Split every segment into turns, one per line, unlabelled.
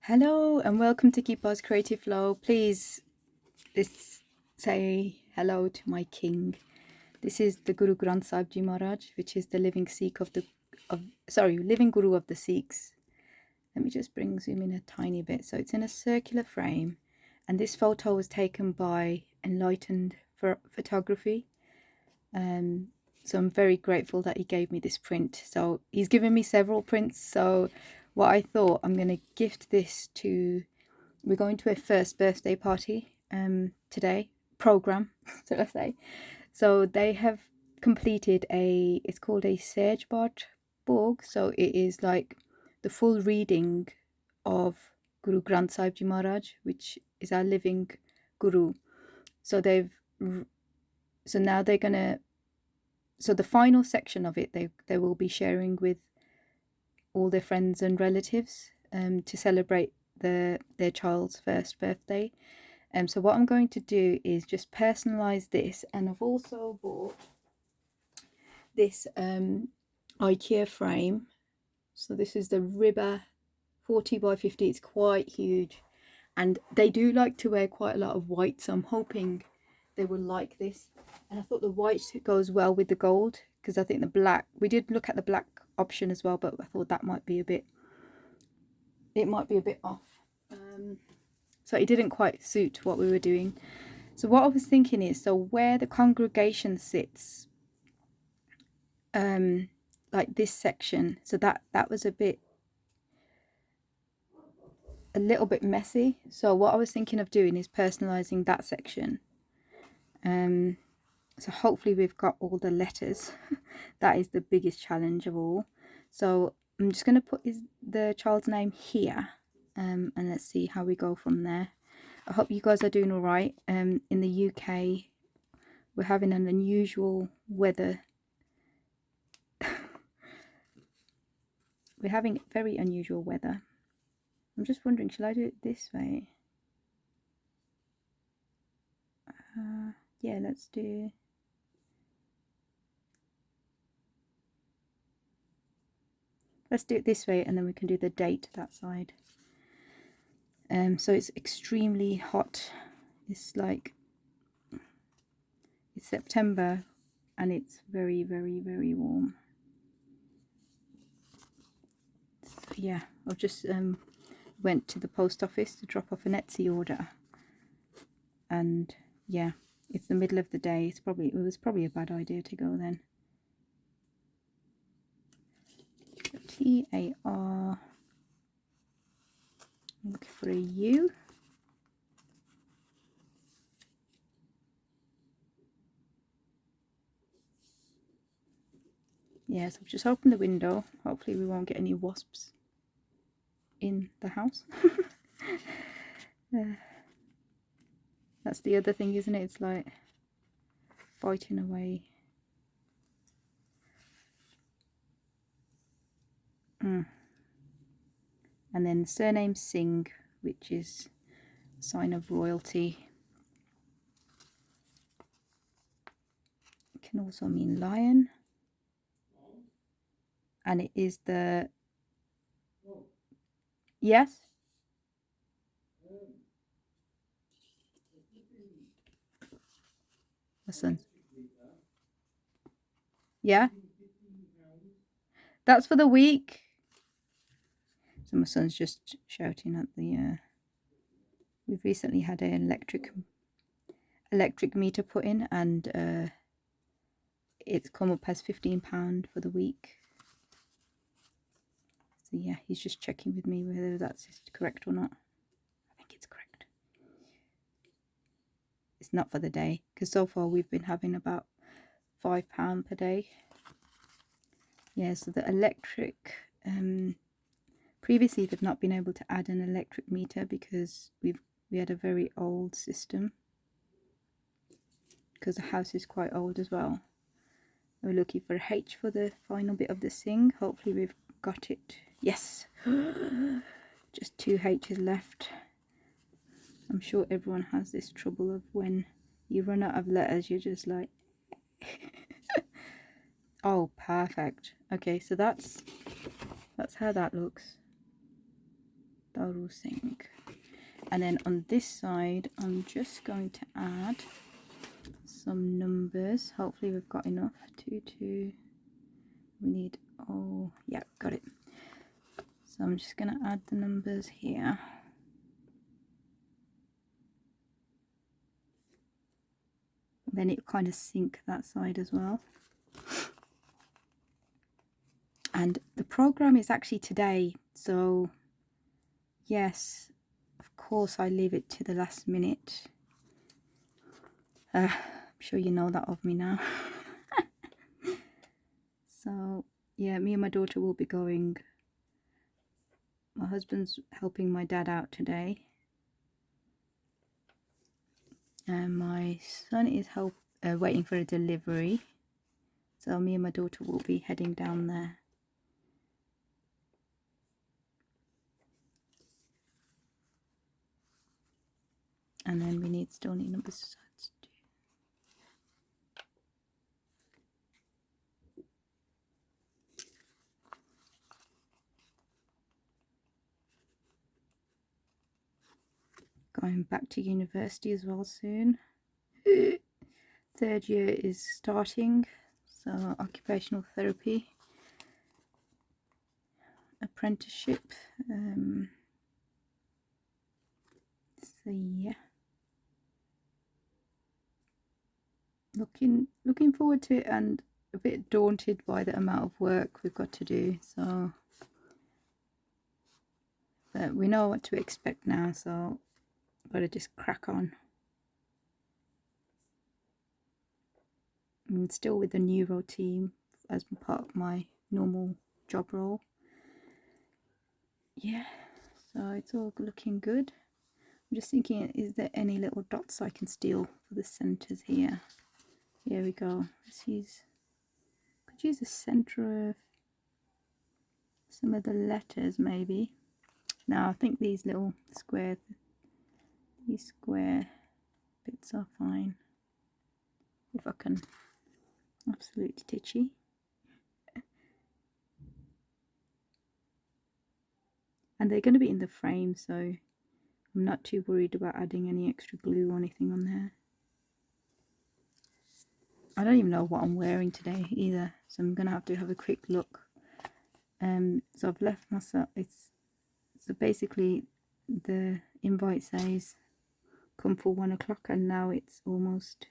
Hello and welcome to Keepa's Creative Flow. Please say hello to my king. This is the Guru Granth Sahib Ji Maharaj, which is the living Sikh living Guru of the Sikhs. Let me just zoom in a tiny bit. So it's in a circular frame, and this photo was taken by Enlightened Photography. So I'm very grateful that he gave me this print. So he's given me several prints. So what I thought, I'm going to gift this to, we're going to a first birthday party today, program, so I say. So they have completed it's called a Sage Bot book. So it is like the full reading of Guru Granth Sahib Ji Maharaj, which is our living Guru. So now they're going to, so the final section of it, they will be sharing with all their friends and relatives to celebrate their child's first birthday. So what I'm going to do is just personalize this, and I've also bought this IKEA frame. So this is the Ribber 40 by 50. It's quite huge, and they do like to wear quite a lot of white, so I'm hoping they will like this. And I thought the white goes well with the gold, because I think the black, we did look at the black option as well, but I thought that might be a bit off. So it didn't quite suit what we were doing. So what I was thinking is, so where the congregation sits, like this section, so that was a little bit messy. So what I was thinking of doing is personalizing that section. So hopefully we've got all the letters. That is the biggest challenge of all. So I'm just going to put the child's name here, and let's see how we go from there. I hope you guys are doing all right. In the UK, we're having an unusual weather. We're having very unusual weather. I'm just wondering, shall I do it this way? Yeah, let's do it this way, and then we can do the date that side. So it's extremely hot. It's like, it's September and it's very, very, very warm. So yeah, I've just went to the post office to drop off an Etsy order, and yeah, it's the middle of the day. It was probably a bad idea to go then. TAR, look for a U. Yes, I've just opened the window. Hopefully we won't get any wasps in the house. That's the other thing, isn't it? It's like fighting away. And then surname Singh, which is a sign of royalty. It can also mean lion. And it is the... Yes? My son. Yeah? That's for the week. So my son's just shouting at the... We've recently had an electric meter put in, and it's come up as £15 for the week. So yeah, he's just checking with me whether that's correct or not. I think it's correct. It's not for the day, because so far we've been having about £5 per day. Yeah, so the electric, previously they've not been able to add an electric meter because we had a very old system, because the house is quite old as well. We're looking for a H for the final bit of the Sing. Hopefully we've got it. Yes. Just 2 H's left. I'm sure everyone has this trouble of when you run out of letters, you're just like... Oh, perfect. Okay, so that's how that looks. Daru Singh. And then on this side, I'm just going to add some numbers. Hopefully we've got enough. 2, 2. We need, oh, yeah, got it. So I'm just going to add the numbers here. Then it kind of sync that side as well. And the program is actually today, so yes, of course I leave it to the last minute. I'm sure you know that of me now. So yeah, me and my daughter will be going. My husband's helping my dad out today, and my son is waiting for a delivery, so me and my daughter will be heading down there. And then we still need numbers. Going back to university as well soon. 3rd year is starting, so occupational therapy apprenticeship. So yeah, looking forward to it, and a bit daunted by the amount of work we've got to do. So, but we know what to expect now, so gotta just crack on. I'm still with the neuro team as part of my normal job role. Yeah, so it's all looking good. I'm just thinking, is there any little dots I can steal for the centers here? Here we go. Could use the center of some of the letters maybe. Now I think these little square bits are fine. If I can, absolutely titchy. And they're going to be in the frame, so I'm not too worried about adding any extra glue or anything on there. I don't even know what I'm wearing today either, so I'm going to have a quick look. So I've left myself, so basically the invite says come for 1 o'clock, and now it's almost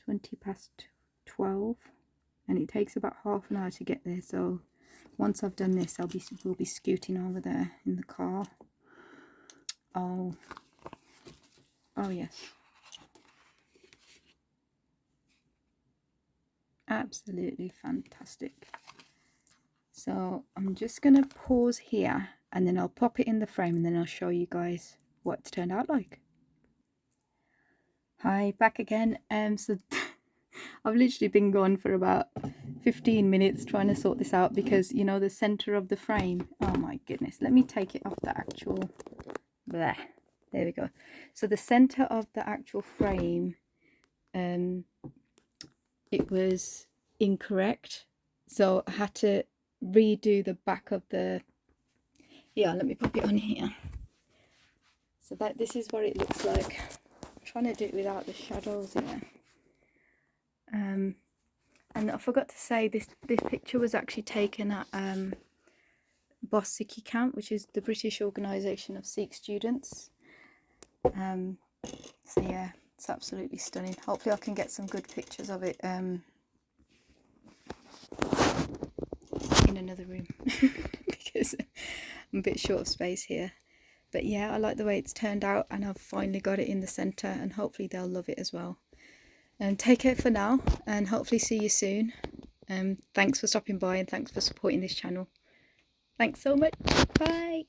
20 past 12, and it takes about half an hour to get there. So once I've done this, we'll be scooting over there in the car. Oh yes, absolutely fantastic. So I'm just gonna pause here, and then I'll pop it in the frame, and then I'll show you guys what it's turned out like. Hi, back again. So I've literally been gone for about 15 minutes trying to sort this out, because you know the center of the frame, oh my goodness, let me take it off the actual there we go. So the center of the actual frame, it was incorrect, so I had to redo the back of the, yeah, let me pop it on here. So this is what it looks like. I'm trying to do it without the shadows here. And I forgot to say, this picture was actually taken at Sikhi Camp, which is the British organisation of Sikh students. So yeah, it's absolutely stunning. Hopefully I can get some good pictures of it in another room because I'm a bit short of space here. But yeah, I like the way it's turned out, and I've finally got it in the centre, and hopefully they'll love it as well. And take care for now, and hopefully see you soon. Thanks for stopping by, and thanks for supporting this channel. Thanks so much. Bye.